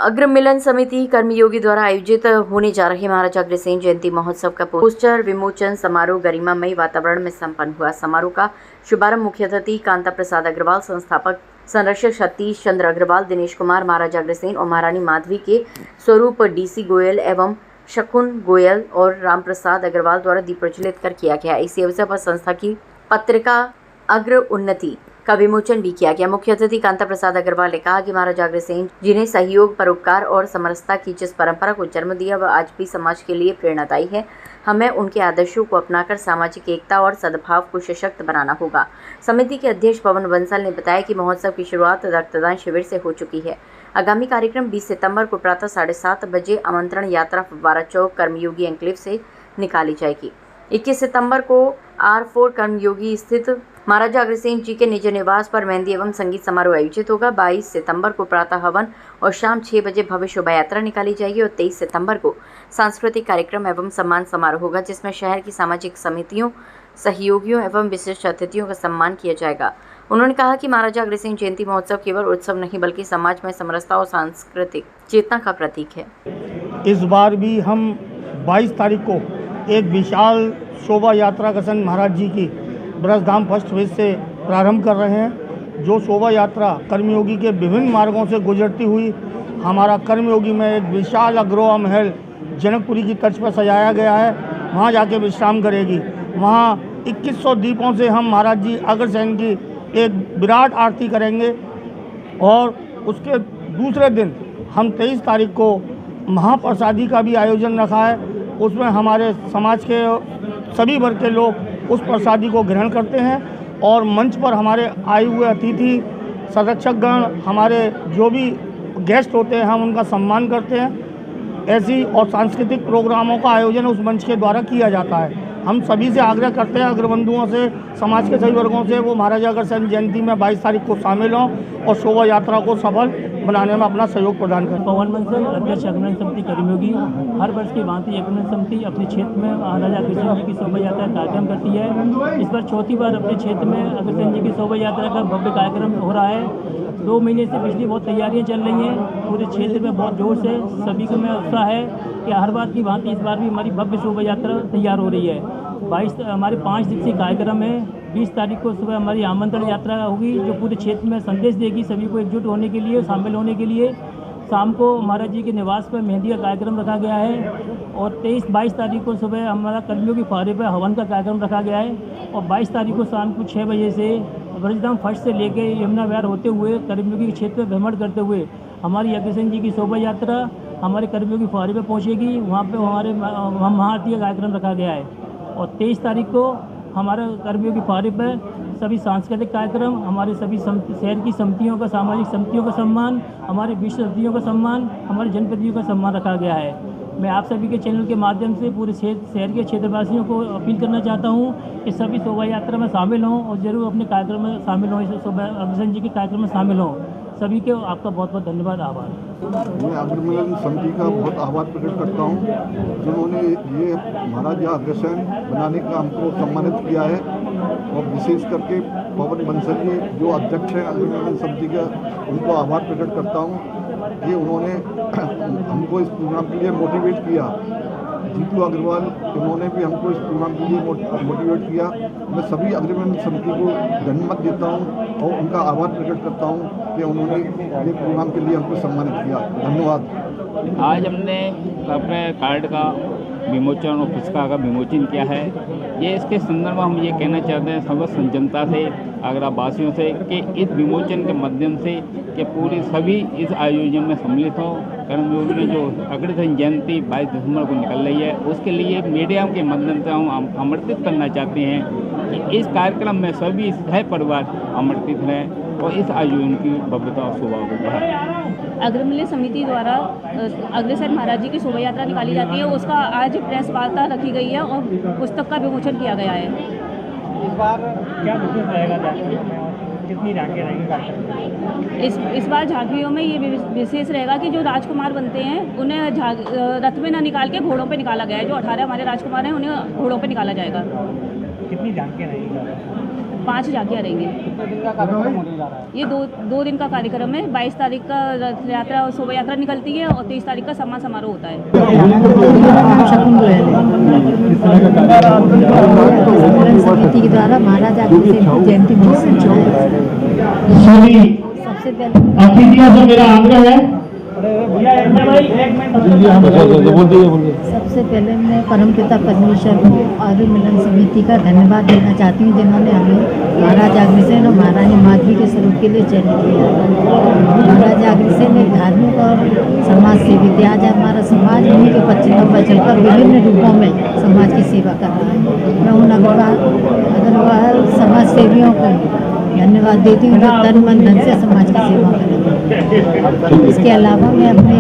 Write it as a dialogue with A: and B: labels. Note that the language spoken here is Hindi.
A: अग्रमिलन समिति कर्मयोगी द्वारा आयोजित होने जा रहे महाराजा अग्रसेन जयंती महोत्सव का पोस्टर विमोचन समारोह गरिमामयी वातावरण में संपन्न हुआ। समारोह का शुभारंभ मुख्य अतिथि कांता प्रसाद अग्रवाल, संस्थापक संरक्षक सतीश चंद्र अग्रवाल, दिनेश कुमार, महाराजा अग्रसेन और महारानी माधवी के स्वरूप डीसी गोयल एवं शकुन गोयल और राम प्रसाद अग्रवाल द्वारा दीप प्रज्वलित कर किया गया। इसी अवसर पर संस्था की पत्रिका अग्र उन्नति का विमोचन भी किया गया। मुख्य अतिथि कांता प्रसाद अग्रवाल ने कहा कि महाराजा अग्रसेन जिन्हें सहयोग, परोपकार और समरसता की जिस परंपरा को जन्म दिया वह आज भी समाज के लिए प्रेरणादायी है। हमें उनके आदर्शों को अपनाकर सामाजिक एकता और सद्भाव को सशक्त बनाना होगा। समिति के अध्यक्ष पवन बंसल ने बताया कि महोत्सव की शुरुआत रक्तदान शिविर से हो चुकी है। आगामी कार्यक्रम 20 सितंबर को प्रातः 7:30 बजे आमंत्रण यात्रा फव्वारा चौक कर्मयोगी एन्क्लेव से निकाली जाएगी। 21 सितंबर को R4 कर्मयोगी स्थित महाराजा अग्रसेन जी के निज निवास पर मेहंदी एवं संगीत समारोह आयोजित होगा। 22 सितंबर को प्रातः हवन और शाम 6 बजे भव्य शोभा यात्रा निकाली जाएगी और 23 सितंबर को सांस्कृतिक कार्यक्रम एवं सम्मान समारोह होगा, जिसमें शहर की सामाजिक समितियों, सहयोगियों एवं विशिष्ट अतिथियों का सम्मान किया जाएगा। उन्होंने कहा कि महाराजा अग्रसेन जयंती महोत्सव केवल उत्सव नहीं बल्कि समाज में समरसता और सांस्कृतिक चेतना का प्रतीक है।
B: इस बार भी हम 22 तारीख को एक विशाल शोभा यात्रा अग्रसेन महाराज जी की ब्रजधाम फर्स्ट फेज से प्रारंभ कर रहे हैं। जो शोभा यात्रा कर्मयोगी के विभिन्न मार्गों से गुजरती हुई हमारा कर्मयोगी में एक विशाल अग्रवा महल जनकपुरी की तर्ज पर सजाया गया है, वहाँ जाके विश्राम करेगी। वहाँ 2100 दीपों से हम महाराज जी अग्रसेन की एक विराट आरती करेंगे और उसके दूसरे दिन हम 23 तारीख को महाप्रसादी का भी आयोजन रखा है। उसमें हमारे समाज के सभी वर्ग के लोग उस प्रसादी को ग्रहण करते हैं और मंच पर हमारे आए हुए अतिथि, संरक्षकगण, हमारे जो भी गेस्ट होते हैं हम उनका सम्मान करते हैं। ऐसी और सांस्कृतिक प्रोग्रामों का आयोजन उस मंच के द्वारा किया जाता है। हम सभी से आग्रह करते हैं, अग्रबंधुओं से, समाज के सभी वर्गों से, वो महाराजा अग्रसेन जयंती में 22 तारीख को शामिल हों और शोभा यात्रा को सफल बनाने में अपना सहयोग प्रदान करें।
C: पवन बंसल, अध्यक्ष अग्रसेन समिति कर्मयोगी। हर वर्ष की भांति अग्रसेन समिति अपने क्षेत्र में महाराजा अग्रसेन जी की शोभा यात्रा कार्यक्रम करती है। इस बार चौथी बार अपने क्षेत्र में अग्रसेन जी की शोभा यात्रा का भव्य कार्यक्रम हो रहा है। 2 महीने से पिछली बहुत तैयारियां चल रही हैं। पूरे क्षेत्र में बहुत जोर से सभी को में उत्साह है कि हर बार की भांति इस बार भी हमारी भव्य शोभा यात्रा तैयार हो रही है। हमारे 5 दिवसीय कार्यक्रम है। 20 तारीख को सुबह हमारी आमंत्रण यात्रा होगी जो पूरे क्षेत्र में संदेश देगी सभी को एकजुट होने के लिए, शामिल होने के लिए। शाम को महाराज जी के निवास पर मेहंदी का कार्यक्रम रखा गया है और 23-22 तारीख को सुबह हमारा कर्मयोगी फव्वारे पर हवन का कार्यक्रम रखा गया है और 22 तारीख को शाम को 6 बजे से ब्रजधाम फर्स्ट से लेकर यमुना विहार होते हुए कर्मयोगी के क्षेत्र में भ्रमण करते हुए हमारी अग्रसेन जी की शोभा यात्रा हमारे कर्मयोगी फव्वारे पर पहुँचेगी। वहाँ पर हमारे महाआरती का कार्यक्रम रखा गया है और 23 तारीख को हमारा कर्मयोगी फव्वारे पर सभी सांस्कृतिक कार्यक्रम, हमारे सभी शहर की समितियों का, सामाजिक समितियों का सम्मान, हमारे विशिष्ट अतिथियों का सम्मान, हमारे जनप्रतिनिधियों का सम्मान रखा गया है। मैं आप सभी के चैनल के माध्यम से पूरे शहर के क्षेत्रवासियों को अपील करना चाहता हूँ कि सभी शोभा यात्रा में शामिल हों और ज़रूर अपने कार्यक्रम में शामिल हों, इस शोभा अग्रसेन जी के कार्यक्रम में शामिल हों। सभी के आपका बहुत बहुत धन्यवाद, आभार।
D: मैं अग्रमिलन समिति का बहुत आभार प्रकट करता हूँ जिन्होंने ये महाराजा अग्रसेन बनाने का हमको सम्मानित किया है और विशेष करके पवन बंसल जी जो अध्यक्ष हैं अग्रमिलन समिति का, उनको आभार प्रकट करता हूँ कि उन्होंने हमको इस प्रोग्राम के लिए मोटिवेट किया। जीतू अग्रवाल, इन्होंने भी हमको इस प्रोग्राम के लिए मोटिवेट किया। मैं सभी अग्रमिलन समिति को धन्यवाद देता हूँ और उनका आभार प्रकट करता हूँ कि उन्होंने ये प्रोग्राम के लिए हमको सम्मानित किया। धन्यवाद।
E: आज हमने अपने कार्ड का विमोचन और पुस्तिका का विमोचन किया है। ये इसके संदर्भ में हम ये कहना चाहते हैं समस्त जनता से, आगरा वासियों से कि इस विमोचन के माध्यम से कि पूरे सभी इस आयोजन में सम्मिलित हों। कर्मयोगी में जो अग्रसेन जयंती 22 दिसंबर को निकल रही है उसके लिए मीडिया के माध्यम से हम आमंत्रित करना चाहते हैं कि इस कार्यक्रम में सभी सह परिवार आमंत्रित रहें और इस आयोजन की भव्यता और शोभा को बढ़ाएं।
F: अग्रमिलन समिति द्वारा अग्रसेन महाराज जी की शोभा यात्रा निकाली जाती है, उसका आज प्रेस वार्ता रखी गई है और पुस्तक का विमोचन किया गया है।
C: इस बार क्या विशेष रहेगा, कितनी झांकियाँ रहेंगी?
F: इस बार झांकियों में ये विशेष रहेगा कि जो राजकुमार बनते हैं उन्हें रथ में न निकाल के घोड़ों पे निकाला गया है। जो 18 हमारे राजकुमार हैं उन्हें घोड़ों पे निकाला जाएगा।
G: कितनी झांकियाँ रहेंगी?
F: 5 झांकियाँ रहेंगी।
G: कितने दिन का कार्यक्रम होने जा रहा है?
F: ये दो दिन का कार्यक्रम है। 22 तारीख का रथ यात्रा और शोभा यात्रा निकलती है और 23 तारीख का सम्मान समारोह होता है।
H: समिति के द्वारा महाराजा अग्रसेन जयंती महोत्सव
B: सभी
H: सबसे पहले
B: अतिथियों से मेरा आग्रह है,
H: सबसे पहले मैं परमपिता परमेश्वर को और मिलन समिति का धन्यवाद देना चाहती हूँ, जिन्होंने हमें महाराजा अग्रसेन और महारानी माधवी के स्वरूप के लिए चयनित किया। महाराजा अग्रसेन एक धार्मिक और समाज सेवी थे। आज हमारा समाज उन्हीं के पश्चिम पर चलकर विभिन्न रूपों में समाज की सेवा कर रहा है। मैं उन अग्रवाल समाज सेवियों को धन्यवाद देती हूँ जो तन मन धन से समाज की सेवा करेंगे। इसके अलावा मैं अपने